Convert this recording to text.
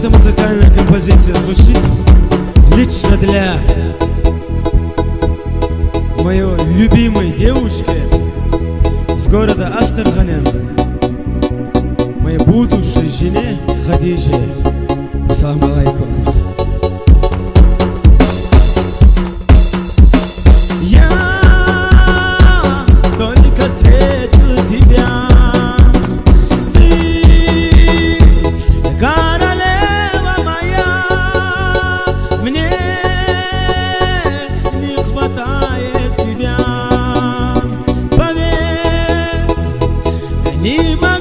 Эта музыкальная композиция звучит лично для моей любимой девушки с города Астрахань, моей будущей жене Хадиже. Ассаламу алейкум. Я только встретил тебя, ты королева моя, мне не хватает тебя, поверь, не могу.